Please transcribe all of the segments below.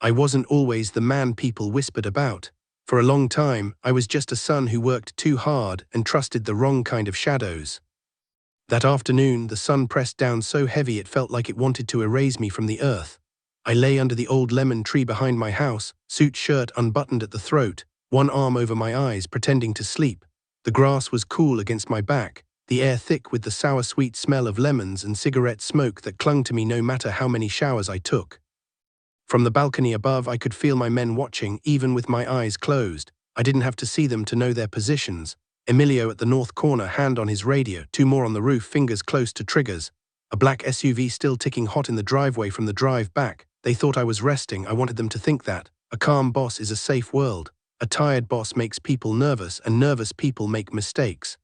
I wasn't always the man people whispered about. For a long time, I was just a son who worked too hard and trusted the wrong kind of shadows. That afternoon, the sun pressed down so heavy it felt like it wanted to erase me from the earth. I lay under the old lemon tree behind my house, suit shirt unbuttoned at the throat, one arm over my eyes, pretending to sleep. The grass was cool against my back, the air thick with the sour-sweet smell of lemons and cigarette smoke that clung to me no matter how many showers I took. From the balcony above, I could feel my men watching, even with my eyes closed. I didn't have to see them to know their positions. Emilio at the north corner, hand on his radio, two more on the roof, fingers close to triggers. A black SUV still ticking hot in the driveway from the drive back. They thought I was resting. I wanted them to think that. A calm boss is a safe world. A tired boss makes people nervous, and nervous people make mistakes.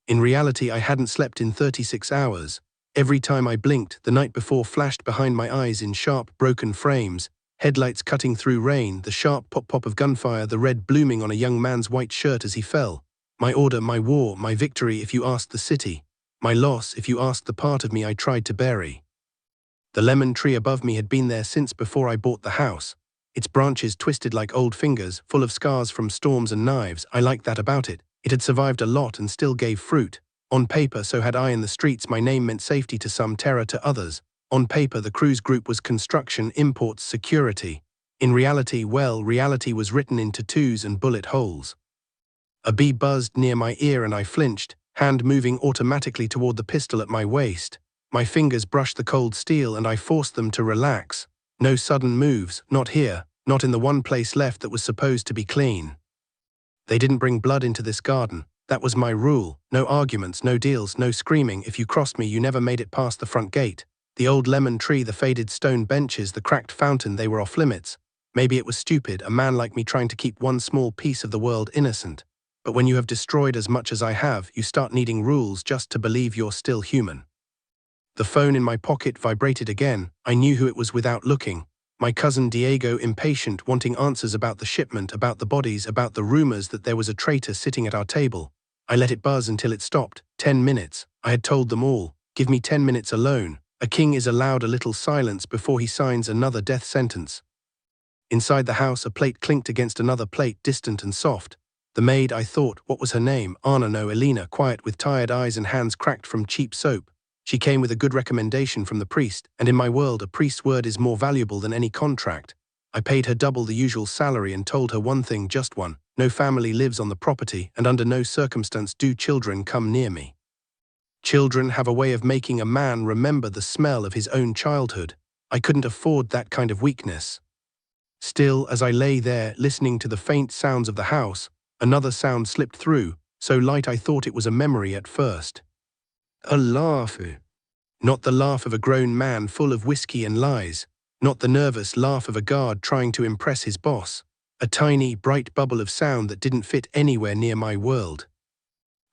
In reality, I hadn't slept in 36 hours. Every time I blinked, the night before flashed behind my eyes in sharp, broken frames, headlights cutting through rain, the sharp pop-pop of gunfire, the red blooming on a young man's white shirt as he fell. My order, my war, my victory if you asked the city. My loss if you asked the part of me I tried to bury. The lemon tree above me had been there since before I bought the house. Its branches twisted like old fingers, full of scars from storms and knives. I liked that about it. It had survived a lot and still gave fruit. On paper, so had I in the streets. My name meant safety to some, terror to others. On paper, the cruise group was construction, imports, security. In reality, well, reality was written in tattoos and bullet holes. A bee buzzed near my ear and I flinched, hand moving automatically toward the pistol at my waist. My fingers brushed the cold steel and I forced them to relax. No sudden moves, not here, not in the one place left that was supposed to be clean. They didn't bring blood into this garden. That was my rule. No arguments, no deals, no screaming. If you crossed me, you never made it past the front gate. The old lemon tree, the faded stone benches, the cracked fountain, they were off limits. Maybe it was stupid, a man like me trying to keep one small piece of the world innocent. But when you have destroyed as much as I have, you start needing rules just to believe you're still human. The phone in my pocket vibrated again. I knew who it was without looking. My cousin Diego, impatient, wanting answers about the shipment, about the bodies, about the rumors that there was a traitor sitting at our table. I let it buzz until it stopped. 10 minutes. I had told them all. Give me 10 minutes alone. A king is allowed a little silence before he signs another death sentence. Inside the house, a plate clinked against another plate, distant and soft. The maid, I thought, what was her name? Anna, no, Elena, quiet with tired eyes and hands cracked from cheap soap. She came with a good recommendation from the priest, and in my world, a priest's word is more valuable than any contract. I paid her double the usual salary and told her one thing, just one. No family lives on the property, and under no circumstance do children come near me. Children have a way of making a man remember the smell of his own childhood. I couldn't afford that kind of weakness. Still, as I lay there, listening to the faint sounds of the house, another sound slipped through, so light I thought it was a memory at first. A laugh. Not the laugh of a grown man full of whiskey and lies. Not the nervous laugh of a guard trying to impress his boss. A tiny, bright bubble of sound that didn't fit anywhere near my world.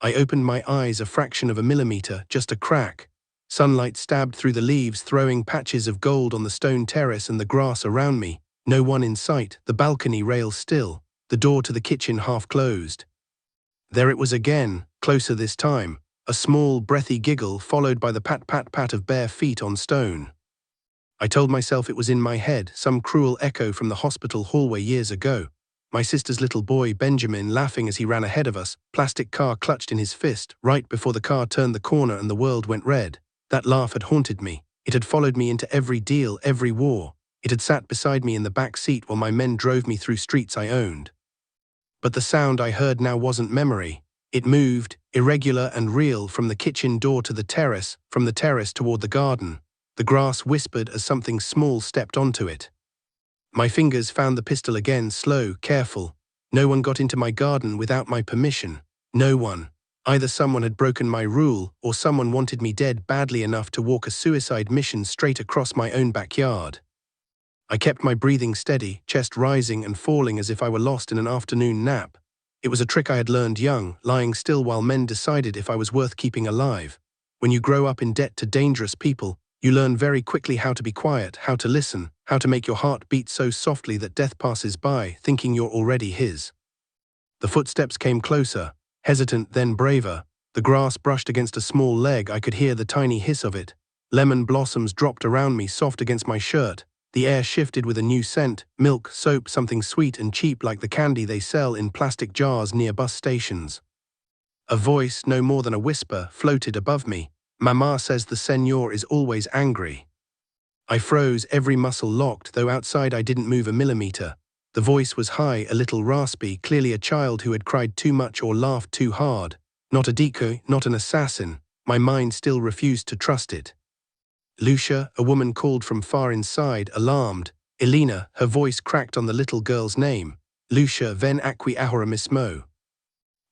I opened my eyes a fraction of a millimeter, just a crack. Sunlight stabbed through the leaves, throwing patches of gold on the stone terrace and the grass around me. No one in sight, the balcony rail still, the door to the kitchen half closed. There it was again, closer this time, a small, breathy giggle followed by the pat-pat-pat of bare feet on stone. I told myself it was in my head, some cruel echo from the hospital hallway years ago. My sister's little boy, Benjamin, laughing as he ran ahead of us, plastic car clutched in his fist, right before the car turned the corner and the world went red. That laugh had haunted me. It had followed me into every deal, every war. It had sat beside me in the back seat while my men drove me through streets I owned. But the sound I heard now wasn't memory. It moved, irregular and real, from the kitchen door to the terrace, from the terrace toward the garden. The grass whispered as something small stepped onto it. My fingers found the pistol again, slow, careful. No one got into my garden without my permission. No one. Either someone had broken my rule, or someone wanted me dead badly enough to walk a suicide mission straight across my own backyard. I kept my breathing steady, chest rising and falling as if I were lost in an afternoon nap. It was a trick I had learned young, lying still while men decided if I was worth keeping alive. When you grow up in debt to dangerous people, you learn very quickly how to be quiet, how to listen, how to make your heart beat so softly that death passes by, thinking you're already his. The footsteps came closer, hesitant then braver. The grass brushed against a small leg. I could hear the tiny hiss of it. Lemon blossoms dropped around me, soft against my shirt. The air shifted with a new scent, milk, soap, something sweet and cheap like the candy they sell in plastic jars near bus stations. A voice, no more than a whisper, floated above me. "Mama says the senor is always angry." I froze, every muscle locked, though outside I didn't move a millimeter. The voice was high, a little raspy, clearly a child who had cried too much or laughed too hard. Not a decoy, not an assassin. My mind still refused to trust it. "Lucia," a woman called from far inside, alarmed. "Elena," her voice cracked on the little girl's name. "Lucia, ven aquí ahora mismo."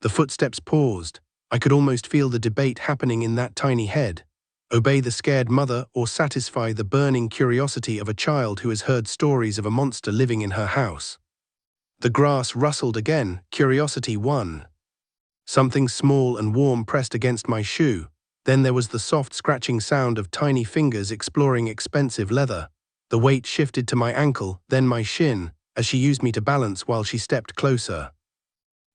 The footsteps paused. I could almost feel the debate happening in that tiny head. Obey the scared mother or satisfy the burning curiosity of a child who has heard stories of a monster living in her house. The grass rustled again, curiosity won. Something small and warm pressed against my shoe. Then there was the soft scratching sound of tiny fingers exploring expensive leather. The weight shifted to my ankle, then my shin, as she used me to balance while she stepped closer.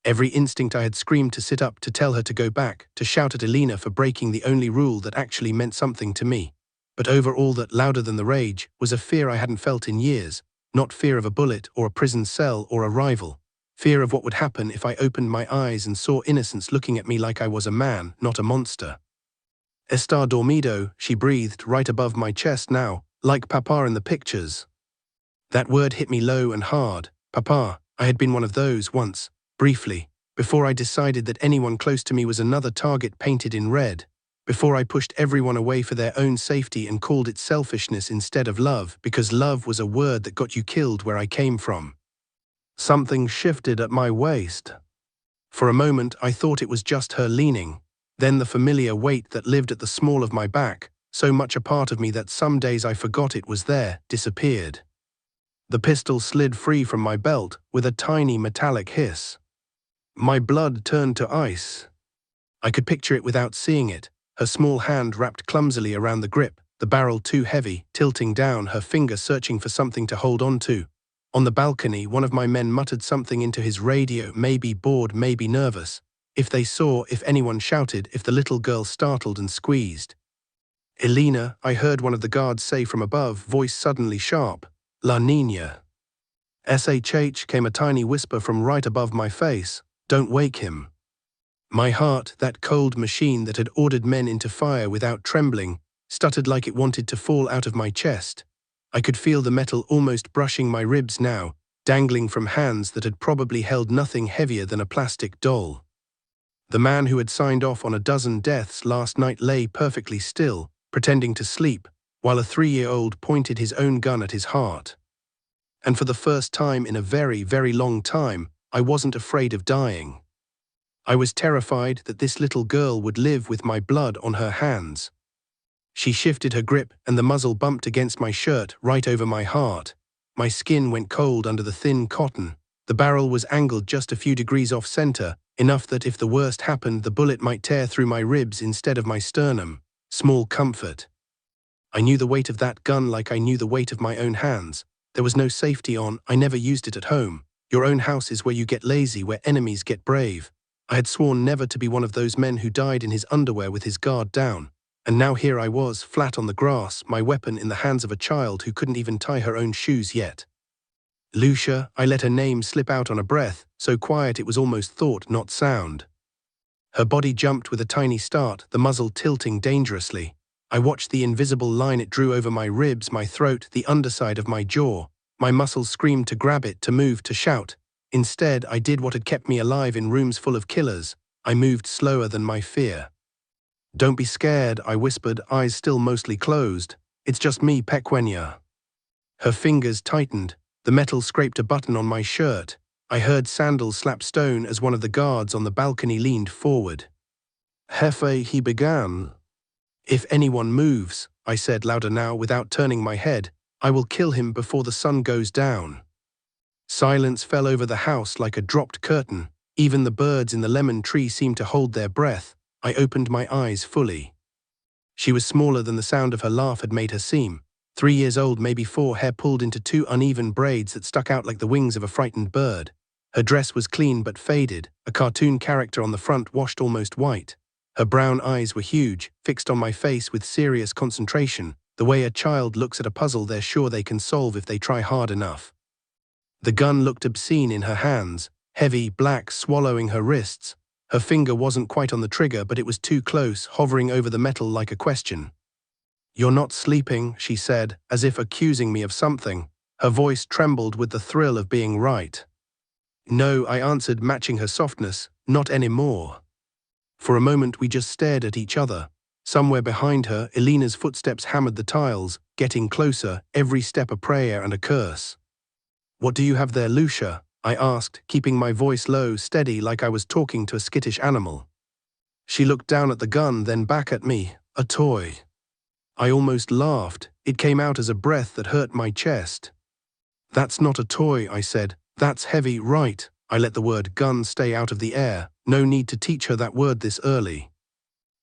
Every instinct I had screamed to sit up, to tell her to go back, to shout at Elena for breaking the only rule that actually meant something to me. But over all that, louder than the rage, was a fear I hadn't felt in years. Not fear of a bullet or a prison cell or a rival. Fear of what would happen if I opened my eyes and saw innocence looking at me like I was a man, not a monster. "Está dormido," she breathed right above my chest now, like Papa in the pictures. That word hit me low and hard. Papa. I had been one of those once. Briefly, before I decided that anyone close to me was another target painted in red, before I pushed everyone away for their own safety and called it selfishness instead of love, because love was a word that got you killed where I came from. Something shifted at my waist. For a moment I thought it was just her leaning, then the familiar weight that lived at the small of my back, so much a part of me that some days I forgot it was there, disappeared. The pistol slid free from my belt with a tiny metallic hiss. My blood turned to ice. I could picture it without seeing it, her small hand wrapped clumsily around the grip, the barrel too heavy, tilting down, her finger searching for something to hold on to. On the balcony, one of my men muttered something into his radio, maybe bored, maybe nervous. If they saw, if anyone shouted, if the little girl startled and squeezed. "Elena," I heard one of the guards say from above, voice suddenly sharp. "La Niña." "SHH," came a tiny whisper from right above my face. "Don't wake him." My heart, that cold machine that had ordered men into fire without trembling, stuttered like it wanted to fall out of my chest. I could feel the metal almost brushing my ribs now, dangling from hands that had probably held nothing heavier than a plastic doll. The man who had signed off on a dozen deaths last night lay perfectly still, pretending to sleep, while a 3-year-old pointed his own gun at his heart. And for the first time in a very, very long time, I wasn't afraid of dying. I was terrified that this little girl would live with my blood on her hands. She shifted her grip and the muzzle bumped against my shirt right over my heart. My skin went cold under the thin cotton. The barrel was angled just a few degrees off center, enough that if the worst happened, the bullet might tear through my ribs instead of my sternum. Small comfort. I knew the weight of that gun like I knew the weight of my own hands. There was no safety on, I never used it at home. Your own house is where you get lazy, where enemies get brave. I had sworn never to be one of those men who died in his underwear with his guard down. And now here I was, flat on the grass, my weapon in the hands of a child who couldn't even tie her own shoes yet. "Lucia," I let her name slip out on a breath, so quiet it was almost thought, not sound. Her body jumped with a tiny start, the muzzle tilting dangerously. I watched the invisible line it drew over my ribs, my throat, the underside of my jaw. My muscles screamed to grab it, to move, to shout. Instead, I did what had kept me alive in rooms full of killers. I moved slower than my fear. "Don't be scared," I whispered, eyes still mostly closed. "It's just me, Pequeña." Her fingers tightened. The metal scraped a button on my shirt. I heard sandals slap stone as one of the guards on the balcony leaned forward. "Jefe," he began. "If anyone moves," I said louder now without turning my head, "I will kill him before the sun goes down." Silence fell over the house like a dropped curtain. Even the birds in the lemon tree seemed to hold their breath. I opened my eyes fully. She was smaller than the sound of her laugh had made her seem. 3 years old, maybe 4, hair pulled into 2 uneven braids that stuck out like the wings of a frightened bird. Her dress was clean but faded, a cartoon character on the front washed almost white. Her brown eyes were huge, fixed on my face with serious concentration, the way a child looks at a puzzle they're sure they can solve if they try hard enough. The gun looked obscene in her hands, heavy, black, swallowing her wrists. Her finger wasn't quite on the trigger, but it was too close, hovering over the metal like a question. "You're not sleeping," she said, as if accusing me of something. Her voice trembled with the thrill of being right. "No," I answered, matching her softness, "not anymore." For a moment we just stared at each other. Somewhere behind her, Elena's footsteps hammered the tiles, getting closer, every step a prayer and a curse. "What do you have there, Lucia?" I asked, keeping my voice low, steady, like I was talking to a skittish animal. She looked down at the gun, then back at me. "A toy." I almost laughed. It came out as a breath that hurt my chest. "That's not a toy," I said. "That's heavy, right?" I let the word gun stay out of the air. No need to teach her that word this early.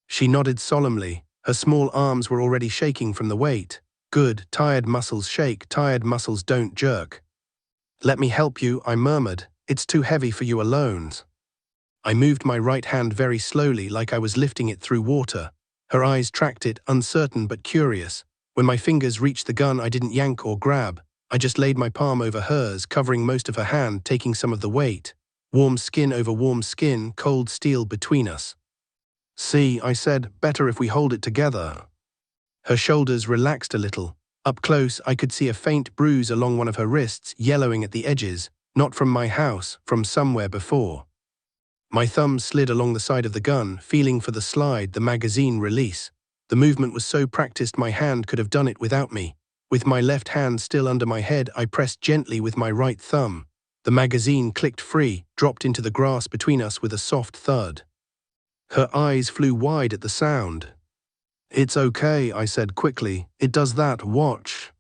She nodded solemnly. Her small arms were already shaking from the weight. "Good, tired muscles shake, tired muscles don't jerk." "Let me help you," I murmured. "It's too heavy for you alone." I moved my right hand very slowly, like I was lifting it through water. Her eyes tracked it, uncertain but curious. When my fingers reached the gun, I didn't yank or grab. I just laid my palm over hers, covering most of her hand, taking some of the weight. Warm skin over warm skin, cold steel between us. "See," I said, "better if we hold it together." Her shoulders relaxed a little. Up close, I could see a faint bruise along one of her wrists, yellowing at the edges. Not from my house, from somewhere before. My thumb slid along the side of the gun, feeling for the slide, the magazine release. The movement was so practiced my hand could have done it without me. With my left hand still under my head, I pressed gently with my right thumb. The magazine clicked free, dropped into the grass between us with a soft thud. Her eyes flew wide at the sound. "It's okay," I said quickly. "It does that, watch."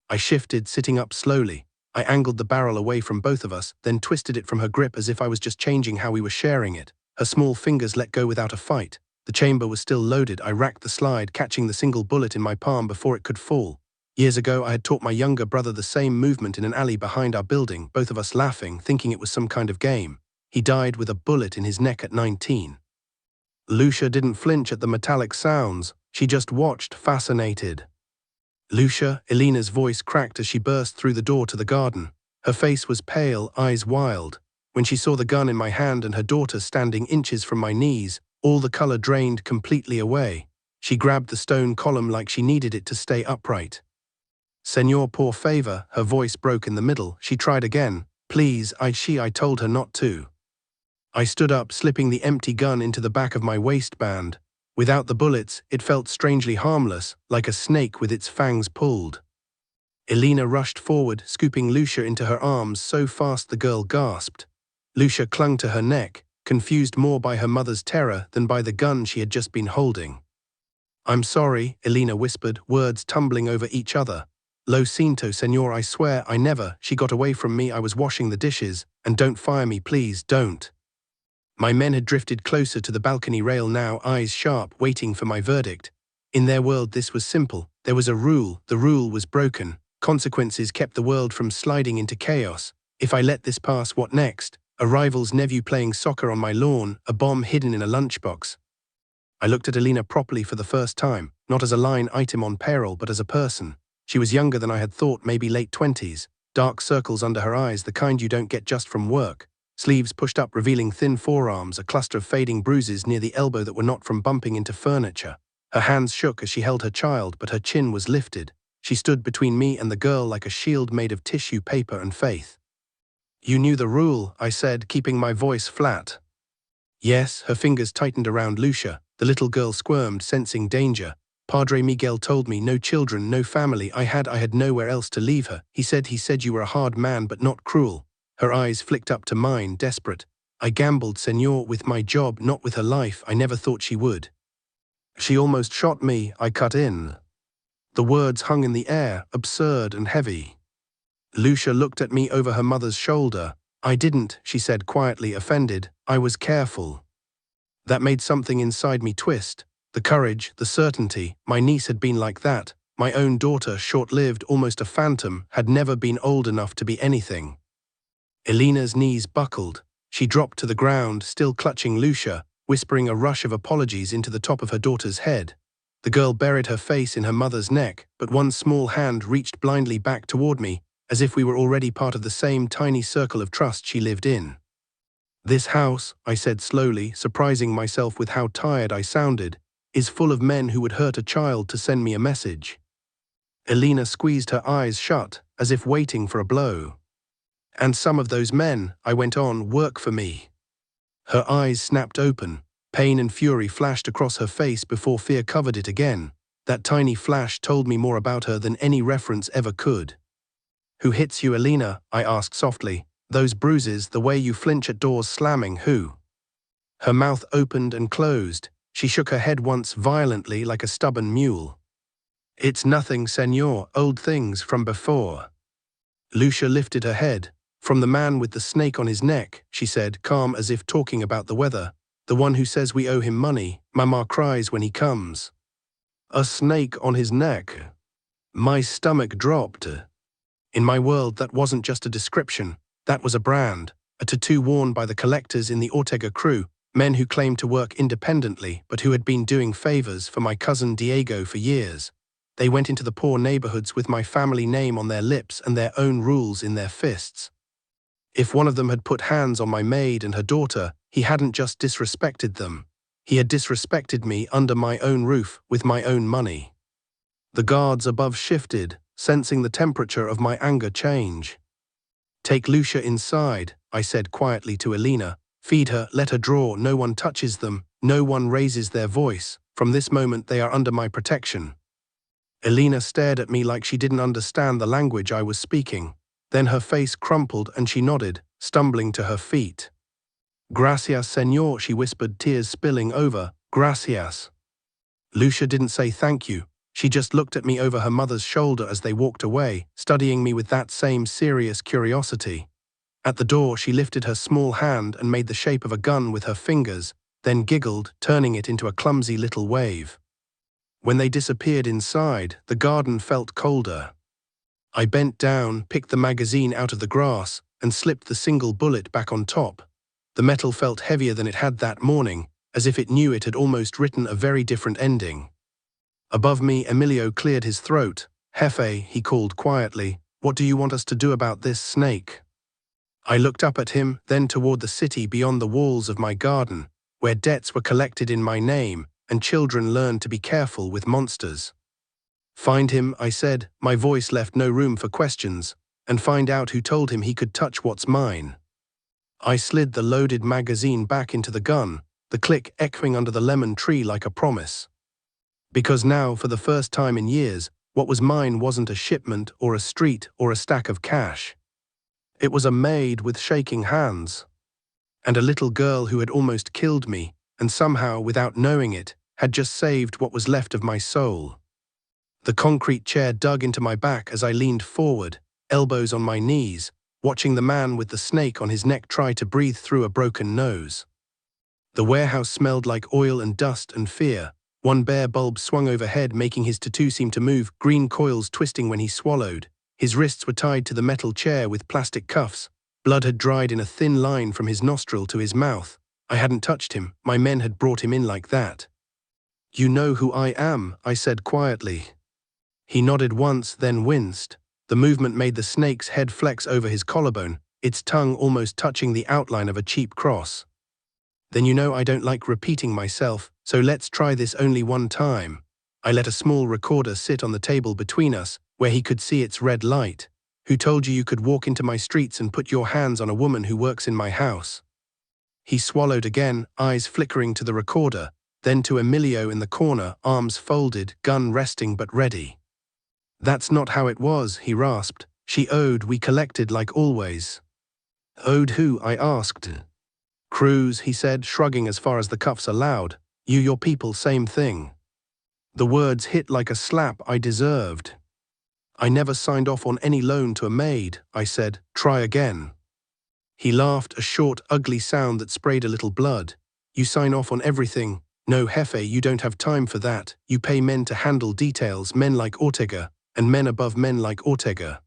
I shifted, sitting up slowly. I angled the barrel away from both of us, then twisted it from her grip as if I was just changing how we were sharing it. Her small fingers let go without a fight. The chamber was still loaded. I racked the slide, catching the single bullet in my palm before it could fall. Years ago, I had taught my younger brother the same movement in an alley behind our building, both of us laughing, thinking it was some kind of game. He died with a bullet in his neck at 19. Lucia didn't flinch at the metallic sounds. She just watched, fascinated. "Lucia," Elena's voice cracked as she burst through the door to the garden. Her face was pale, eyes wild. When she saw the gun in my hand and her daughter standing inches from my knees, all the color drained completely away. She grabbed the stone column like she needed it to stay upright. "Señor, por favor," her voice broke in the middle. She tried again. "Please," I told her not to. I stood up, slipping the empty gun into the back of my waistband. Without the bullets, it felt strangely harmless, like a snake with its fangs pulled. Elena rushed forward, scooping Lucia into her arms so fast the girl gasped. Lucia clung to her neck, confused more by her mother's terror than by the gun she had just been holding. "I'm sorry," Elena whispered, words tumbling over each other. "Lo siento, señor, I swear I never. She got away from me, I was washing the dishes. And don't fire me, please, don't." My men had drifted closer to the balcony rail now, eyes sharp, waiting for my verdict. In their world this was simple. There was a rule. The rule was broken. Consequences kept the world from sliding into chaos. If I let this pass, what next? A rival's nephew playing soccer on my lawn, a bomb hidden in a lunchbox. I looked at Elena properly for the first time, not as a line item on payroll, but as a person. She was younger than I had thought, maybe late 20s. Dark circles under her eyes, the kind you don't get just from work. Sleeves pushed up, revealing thin forearms, a cluster of fading bruises near the elbow that were not from bumping into furniture. Her hands shook as she held her child, but her chin was lifted. She stood between me and the girl like a shield made of tissue paper and faith. "You knew the rule," I said, keeping my voice flat. "Yes," her fingers tightened around Lucia. The little girl squirmed, sensing danger. "Padre Miguel told me, no children, no family. I had nowhere else to leave her. He said you were a hard man but not cruel." Her eyes flicked up to mine, desperate. "I gambled, señor, with my job, not with her life. I never thought she would." "She almost shot me," I cut in. The words hung in the air, absurd and heavy. Lucia looked at me over her mother's shoulder. "I didn't," she said quietly, offended. "I was careful." That made something inside me twist. The courage, the certainty. My niece had been like that. My own daughter, short-lived, almost a phantom, had never been old enough to be anything. Elena's knees buckled. She dropped to the ground, still clutching Lucia, whispering a rush of apologies into the top of her daughter's head. The girl buried her face in her mother's neck, but one small hand reached blindly back toward me, as if we were already part of the same tiny circle of trust she lived in. "This house," I said slowly, surprising myself with how tired I sounded, "is full of men who would hurt a child to send me a message." Elena squeezed her eyes shut, as if waiting for a blow. "And some of those men," I went on, "work for me." Her eyes snapped open. Pain and fury flashed across her face before fear covered it again. That tiny flash told me more about her than any reference ever could. "Who hits you, Elena?" I asked softly. "Those bruises, the way you flinch at doors slamming, who?" Her mouth opened and closed. She shook her head once violently like a stubborn mule. "It's nothing, senor, old things from before." Lucia lifted her head. "From the man with the snake on his neck," she said, calm as if talking about the weather. "The one who says we owe him money. Mama cries when he comes." "A snake on his neck." My stomach dropped. In my world, that wasn't just a description. That was a brand, a tattoo worn by the collectors in the Ortega crew, men who claimed to work independently but who had been doing favors for my cousin Diego for years. They went into the poor neighborhoods with my family name on their lips and their own rules in their fists. If one of them had put hands on my maid and her daughter, he hadn't just disrespected them. He had disrespected me under my own roof with my own money. The guards above shifted, sensing the temperature of my anger change. "Take Lucia inside," I said quietly to Elena. "Feed her, let her draw, no one touches them, no one raises their voice. From this moment they are under my protection." Elena stared at me like she didn't understand the language I was speaking. Then her face crumpled and she nodded, stumbling to her feet. "Gracias, señor," she whispered, tears spilling over. "Gracias." Lucia didn't say thank you. She just looked at me over her mother's shoulder as they walked away, studying me with that same serious curiosity. At the door, she lifted her small hand and made the shape of a gun with her fingers, then giggled, turning it into a clumsy little wave. When they disappeared inside, the garden felt colder. I bent down, picked the magazine out of the grass, and slipped the single bullet back on top. The metal felt heavier than it had that morning, as if it knew it had almost written a very different ending. Above me, Emilio cleared his throat. "Jefe," he called quietly, "what do you want us to do about this snake?" I looked up at him, then toward the city beyond the walls of my garden, where debts were collected in my name, and children learned to be careful with monsters. "Find him," I said, my voice left no room for questions, "and find out who told him he could touch what's mine." I slid the loaded magazine back into the gun, the click echoing under the lemon tree like a promise. Because now, for the first time in years, what was mine wasn't a shipment or a street or a stack of cash. It was a maid with shaking hands. And a little girl who had almost killed me, and somehow, without knowing it, had just saved what was left of my soul. The concrete chair dug into my back as I leaned forward, elbows on my knees, watching the man with the snake on his neck try to breathe through a broken nose. The warehouse smelled like oil and dust and fear. One bare bulb swung overhead, making his tattoo seem to move, green coils twisting when he swallowed. His wrists were tied to the metal chair with plastic cuffs. Blood had dried in a thin line from his nostril to his mouth. I hadn't touched him. My men had brought him in like that. "You know who I am," I said quietly. He nodded once, then winced. The movement made the snake's head flex over his collarbone, its tongue almost touching the outline of a cheap cross. "Then you know I don't like repeating myself, so let's try this only one time." I let a small recorder sit on the table between us, where he could see its red light. "Who told you you could walk into my streets and put your hands on a woman who works in my house?" He swallowed again, eyes flickering to the recorder, then to Emilio in the corner, arms folded, gun resting but ready. "That's not how it was," he rasped. "She owed, we collected like always." "Owed who?" I asked. "Cruz," he said, shrugging as far as the cuffs allowed. "You, your people, same thing." The words hit like a slap I deserved. "I never signed off on any loan to a maid," I said. "Try again." He laughed, a short, ugly sound that sprayed a little blood. "You sign off on everything. No, Jefe, you don't have time for that. You pay men to handle details, men like Ortega, and men above men like Ortega."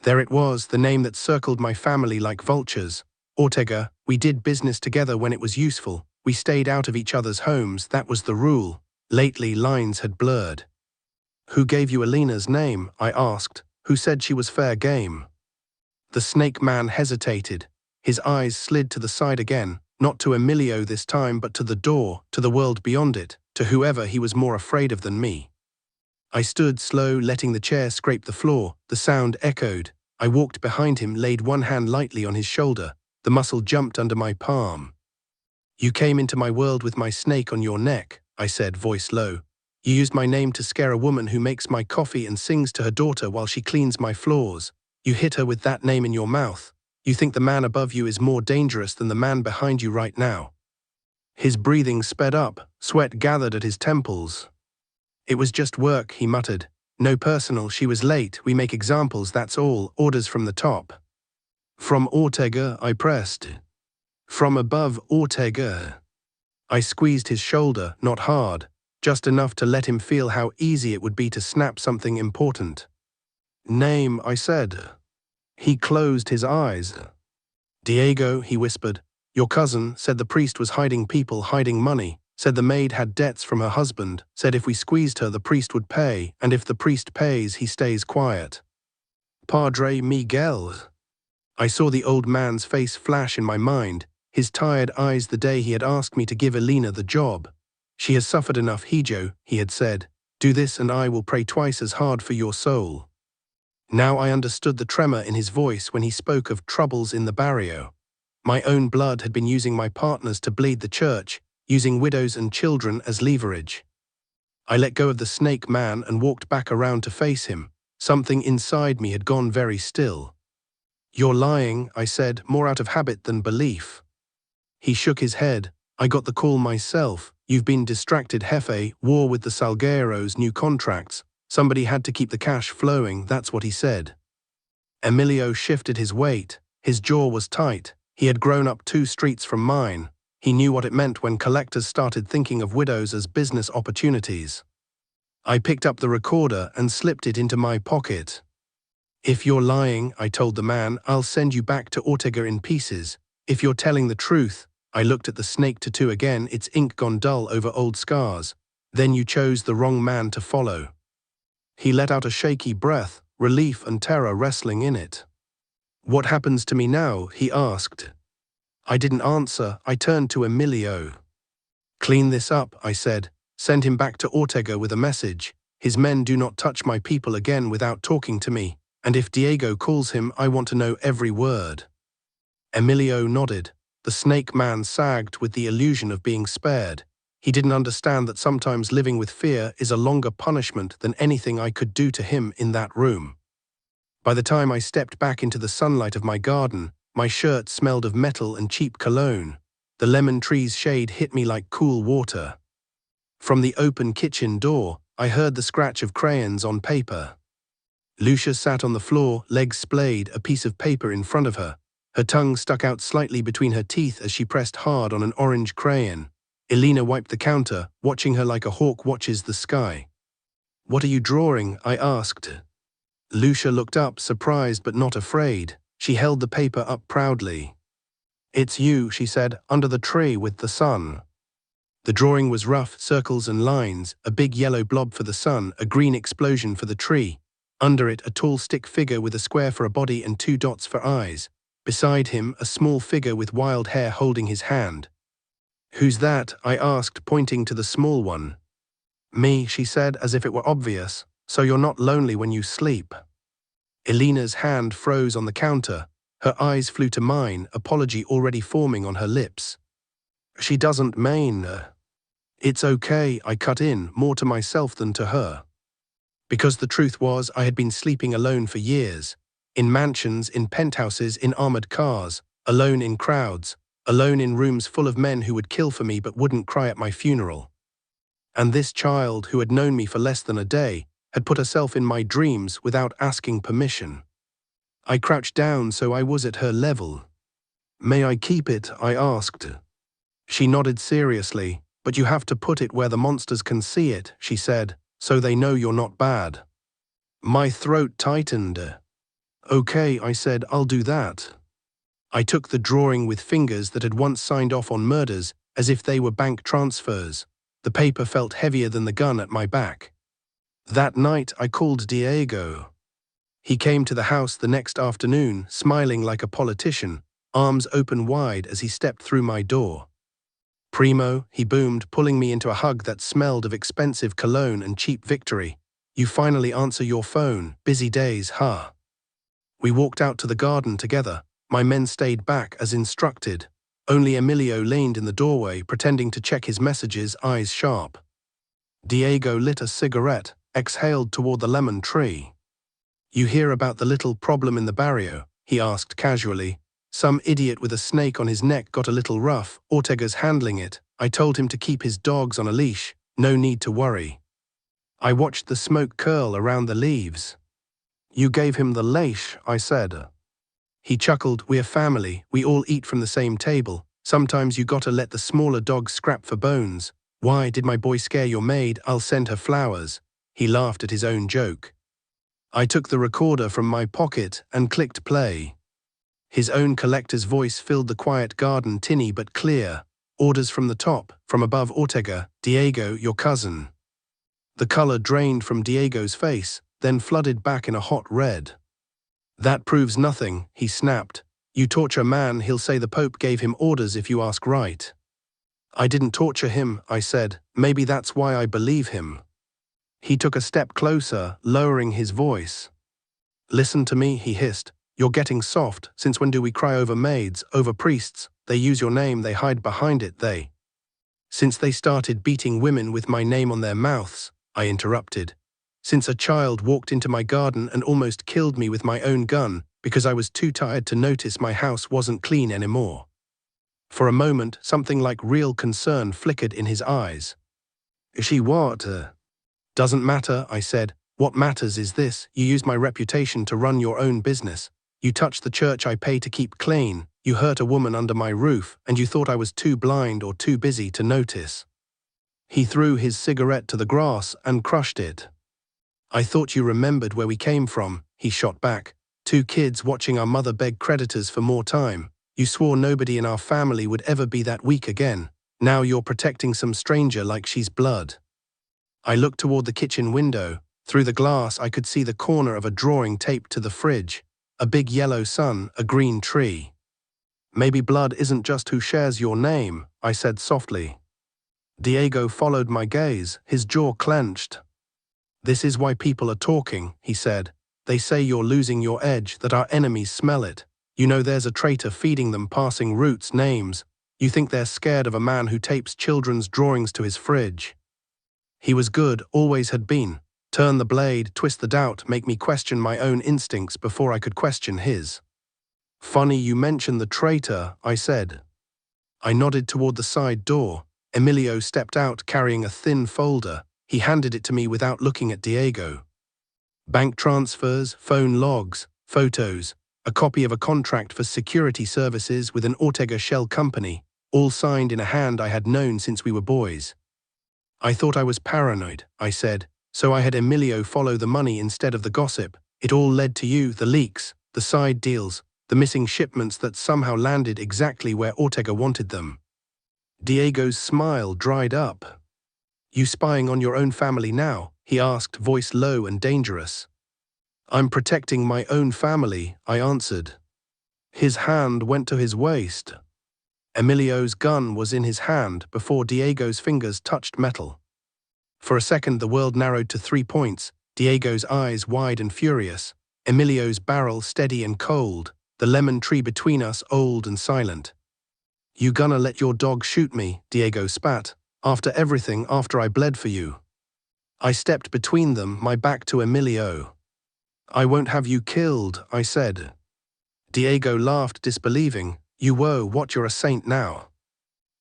There it was, the name that circled my family like vultures. Ortega. We did business together when it was useful. We stayed out of each other's homes, that was the rule. Lately, lines had blurred. "Who gave you Alina's name?" I asked. "Who said she was fair game?" The snake man hesitated. His eyes slid to the side again, not to Emilio this time but to the door, to the world beyond it, to whoever he was more afraid of than me. I stood slow, letting the chair scrape the floor. The sound echoed. I walked behind him, laid one hand lightly on his shoulder. The muscle jumped under my palm. "You came into my world with my snake on your neck," I said, voice low. "You used my name to scare a woman who makes my coffee and sings to her daughter while she cleans my floors. You hit her with that name in your mouth. You think the man above you is more dangerous than the man behind you right now." His breathing sped up, sweat gathered at his temples. "It was just work," he muttered. "No personal, she was late, we make examples, that's all, orders from the top." "From Ortega," I pressed. "From above Ortega." I squeezed his shoulder, not hard, just enough to let him feel how easy it would be to snap something important. "Name," I said. He closed his eyes. "Diego," he whispered. "Your cousin said the priest was hiding people, hiding money. Said the maid had debts from her husband. Said if we squeezed her, the priest would pay, and if the priest pays, he stays quiet." "Padre Miguel." I saw the old man's face flash in my mind, his tired eyes the day he had asked me to give Alina the job. "She has suffered enough, Hijo," he had said. "Do this and I will pray twice as hard for your soul." Now I understood the tremor in his voice when he spoke of troubles in the barrio. My own blood had been using my partners to bleed the church, using widows and children as leverage. I let go of the snake man and walked back around to face him. Something inside me had gone very still. "You're lying," I said, more out of habit than belief. He shook his head. "I got the call myself. You've been distracted, Jefe, war with the Salgueros, new contracts. Somebody had to keep the cash flowing, that's what he said." Emilio shifted his weight. His jaw was tight. He had grown up 2 streets from mine. He knew what it meant when collectors started thinking of widows as business opportunities. I picked up the recorder and slipped it into my pocket. "If you're lying," I told the man, "I'll send you back to Ortega in pieces. If you're telling the truth," I looked at the snake tattoo again, its ink gone dull over old scars, "then you chose the wrong man to follow." He let out a shaky breath, relief and terror wrestling in it. "What happens to me now?" he asked. I didn't answer. I turned to Emilio. "Clean this up," I said. "Send him back to Ortega with a message. His men do not touch my people again without talking to me, and if Diego calls him, I want to know every word." Emilio nodded. The snake man sagged with the illusion of being spared. He didn't understand that sometimes living with fear is a longer punishment than anything I could do to him in that room. By the time I stepped back into the sunlight of my garden, my shirt smelled of metal and cheap cologne. The lemon tree's shade hit me like cool water. From the open kitchen door, I heard the scratch of crayons on paper. Lucia sat on the floor, legs splayed, a piece of paper in front of her. Her tongue stuck out slightly between her teeth as she pressed hard on an orange crayon. Elena wiped the counter, watching her like a hawk watches the sky. "What are you drawing?" I asked. Lucia looked up, surprised but not afraid. She held the paper up proudly. "It's you," she said, "under the tree with the sun." The drawing was rough, circles and lines, a big yellow blob for the sun, a green explosion for the tree. Under it, a tall stick figure with a square for a body and 2 dots for eyes. Beside him, a small figure with wild hair holding his hand. "Who's that?" I asked, pointing to the small one. "Me," she said, as if it were obvious. "So you're not lonely when you sleep." Elena's hand froze on the counter. Her eyes flew to mine, apology already forming on her lips. "She doesn't mean..." "It's okay," I cut in, more to myself than to her. Because the truth was, I had been sleeping alone for years. In mansions, in penthouses, in armored cars, alone in crowds, alone in rooms full of men who would kill for me but wouldn't cry at my funeral. And this child, who had known me for less than a day, had put herself in my dreams without asking permission. I crouched down so I was at her level. "May I keep it?" I asked. She nodded seriously. "But you have to put it where the monsters can see it," she said, "so they know you're not bad." My throat tightened. "Okay," I said, "I'll do that." I took the drawing with fingers that had once signed off on murders as if they were bank transfers. The paper felt heavier than the gun at my back. That night I called Diego. He came to the house the next afternoon, smiling like a politician, arms open wide as he stepped through my door. "Primo," he boomed, pulling me into a hug that smelled of expensive cologne and cheap victory. "You finally answer your phone. Busy days, huh?" We walked out to the garden together. My men stayed back as instructed. Only Emilio leaned in the doorway, pretending to check his messages, eyes sharp. Diego lit a cigarette, exhaled toward the lemon tree. "You hear about the little problem in the barrio?" he asked casually. "Some idiot with a snake on his neck got a little rough. Ortega's handling it. I told him to keep his dogs on a leash. No need to worry." I watched the smoke curl around the leaves. "You gave him the leash," I said. He chuckled. "We're family. We all eat from the same table. Sometimes you gotta let the smaller dogs scrap for bones. Why, did my boy scare your maid? I'll send her flowers." He laughed at his own joke. I took the recorder from my pocket and clicked play. His own collector's voice filled the quiet garden, tinny but clear. "Orders from the top, from above Ortega. Diego, your cousin." The color drained from Diego's face, then flooded back in a hot red. "That proves nothing," he snapped. "You torture man, he'll say the Pope gave him orders if you ask right." "I didn't torture him," I said. "Maybe that's why I believe him." He took a step closer, lowering his voice. "Listen to me," he hissed. "You're getting soft. Since when do we cry over maids, over priests? They use your name, they hide behind it, Since they started beating women with my name on their mouths," I interrupted. "Since a child walked into my garden and almost killed me with my own gun because I was too tired to notice my house wasn't clean anymore." For a moment, something like real concern flickered in his eyes. "She what?" "Doesn't matter," I said. "What matters is this: you used my reputation to run your own business. You touched the church I pay to keep clean. You hurt a woman under my roof, and you thought I was too blind or too busy to notice." He threw his cigarette to the grass and crushed it. "I thought you remembered where we came from," he shot back. "Two kids watching our mother beg creditors for more time. You swore nobody in our family would ever be that weak again. Now you're protecting some stranger like she's blood." I looked toward the kitchen window. Through the glass I could see the corner of a drawing taped to the fridge. A big yellow sun, a green tree. "Maybe blood isn't just who shares your name," I said softly. Diego followed my gaze, his jaw clenched. "This is why people are talking," he said. "They say you're losing your edge, that our enemies smell it. You know there's a traitor feeding them, passing roots, names. You think they're scared of a man who tapes children's drawings to his fridge. He was good, always had been. Turn the blade, twist the doubt, make me question my own instincts before I could question his." "Funny you mention the traitor," I said. I nodded toward the side door. Emilio stepped out carrying a thin folder. He handed it to me without looking at Diego. Bank transfers, phone logs, photos, a copy of a contract for security services with an Ortega shell company, all signed in a hand I had known since we were boys. "I thought I was paranoid," I said, "so I had Emilio follow the money instead of the gossip. It all led to you, the leaks, the side deals, the missing shipments that somehow landed exactly where Ortega wanted them." Diego's smile dried up. "You spying on your own family now?" he asked, voice low and dangerous. "I'm protecting my own family," I answered. His hand went to his waist. Emilio's gun was in his hand before Diego's fingers touched metal. For a second the world narrowed to 3 points, Diego's eyes wide and furious, Emilio's barrel steady and cold, the lemon tree between us old and silent. "You gonna let your dog shoot me?" Diego spat. "After everything, after I bled for you?" I stepped between them, my back to Emilio. "I won't have you killed," I said. Diego laughed, disbelieving. "You whoa, what, you're a saint now?"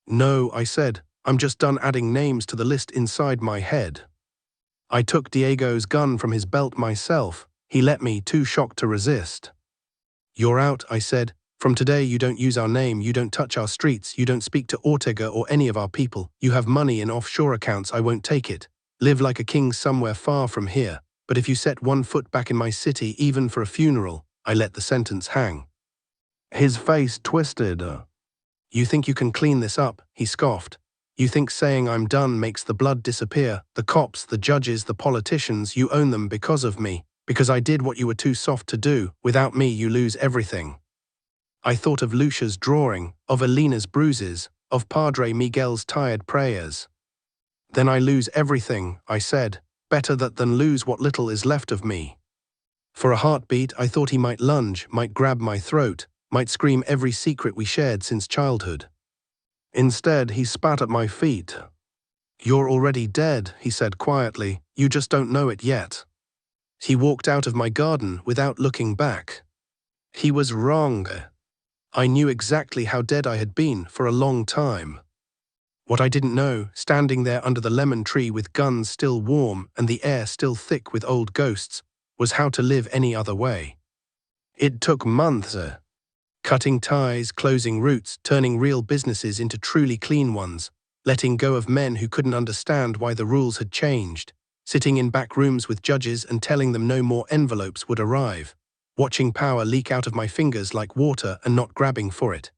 "No," I said. "I'm just done adding names to the list inside my head." I took Diego's gun from his belt myself. He let me, too shocked to resist. "You're out," I said. "From today you don't use our name, you don't touch our streets, you don't speak to Ortega or any of our people. You have money in offshore accounts, I won't take it. Live like a king somewhere far from here. But if you set one foot back in my city, even for a funeral," I let the sentence hang. His face twisted. "You think you can clean this up?" he scoffed. You think saying I'm done makes the blood disappear, the cops, the judges, the politicians, you own them because of me, because I did what you were too soft to do. Without me you lose everything. I thought of Lucia's drawing, of Elena's bruises, of Padre Miguel's tired prayers. Then I lose everything, I said, better that than lose what little is left of me. For a heartbeat I thought he might lunge, might grab my throat, might scream every secret we shared since childhood. Instead, he spat at my feet. You're already dead, he said quietly, you just don't know it yet. He walked out of my garden without looking back. He was wrong. I knew exactly how dead I had been for a long time. What I didn't know, standing there under the lemon tree with guns still warm and the air still thick with old ghosts, was how to live any other way. It took months. Cutting ties, closing routes, turning real businesses into truly clean ones, letting go of men who couldn't understand why the rules had changed, sitting in back rooms with judges and telling them no more envelopes would arrive, watching power leak out of my fingers like water and not grabbing for it.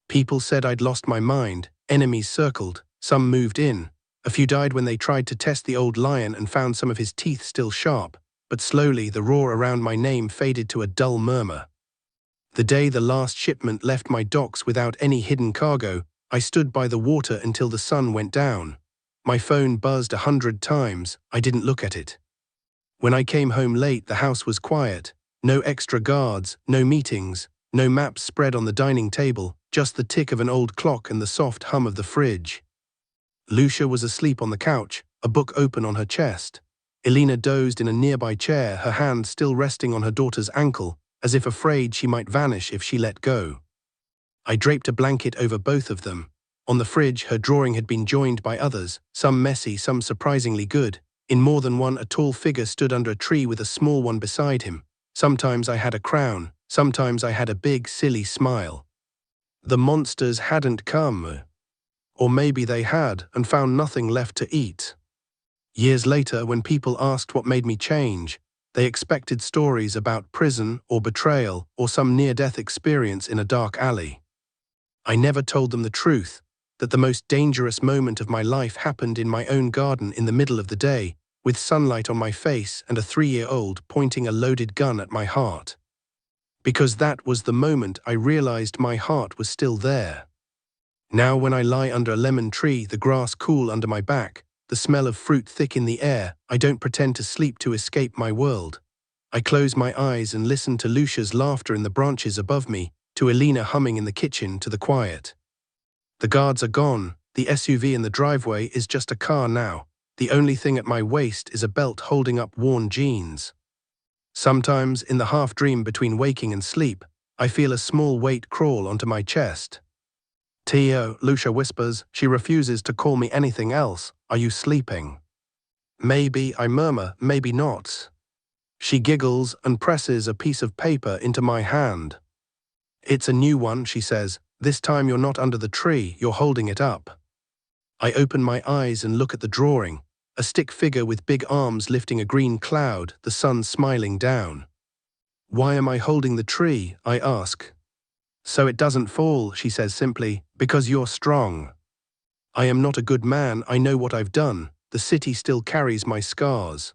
People said I'd lost my mind, enemies circled, some moved in, a few died when they tried to test the old lion and found some of his teeth still sharp, but slowly the roar around my name faded to a dull murmur. The day the last shipment left my docks without any hidden cargo, I stood by the water until the sun went down. My phone buzzed 100 times, I didn't look at it. When I came home late, the house was quiet. No extra guards, no meetings, no maps spread on the dining table, just the tick of an old clock and the soft hum of the fridge. Lucia was asleep on the couch, a book open on her chest. Elena dozed in a nearby chair, her hand still resting on her daughter's ankle, as if afraid she might vanish if she let go. I draped a blanket over both of them. On the fridge, her drawing had been joined by others, some messy, some surprisingly good. In more than one, a tall figure stood under a tree with a small one beside him. Sometimes I had a crown, sometimes I had a big, silly smile. The monsters hadn't come. Or maybe they had, and found nothing left to eat. Years later, when people asked what made me change, they expected stories about prison or betrayal or some near-death experience in a dark alley. I never told them the truth, that the most dangerous moment of my life happened in my own garden in the middle of the day, with sunlight on my face and a 3-year-old pointing a loaded gun at my heart. Because that was the moment I realized my heart was still there. Now when I lie under a lemon tree, the grass cool under my back, the smell of fruit thick in the air, I don't pretend to sleep to escape my world. I close my eyes and listen to Lucia's laughter in the branches above me, to Elena humming in the kitchen, to the quiet. The guards are gone, the SUV in the driveway is just a car now. The only thing at my waist is a belt holding up worn jeans. Sometimes, in the half-dream between waking and sleep, I feel a small weight crawl onto my chest. Tio, Lucia whispers, she refuses to call me anything else. Are you sleeping? Maybe, I murmur, maybe not. She giggles and presses a piece of paper into my hand. It's a new one, she says. This time you're not under the tree, you're holding it up. I open my eyes and look at the drawing, a stick figure with big arms lifting a green cloud, the sun smiling down. Why am I holding the tree? I ask. So it doesn't fall, she says simply, because you're strong. I am not a good man, I know what I've done, the city still carries my scars.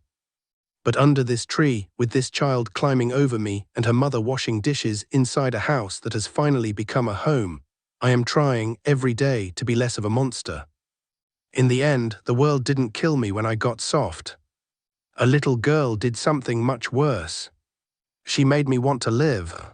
But under this tree, with this child climbing over me and her mother washing dishes inside a house that has finally become a home, I am trying, every day, to be less of a monster. In the end, the world didn't kill me when I got soft. A little girl did something much worse. She made me want to live.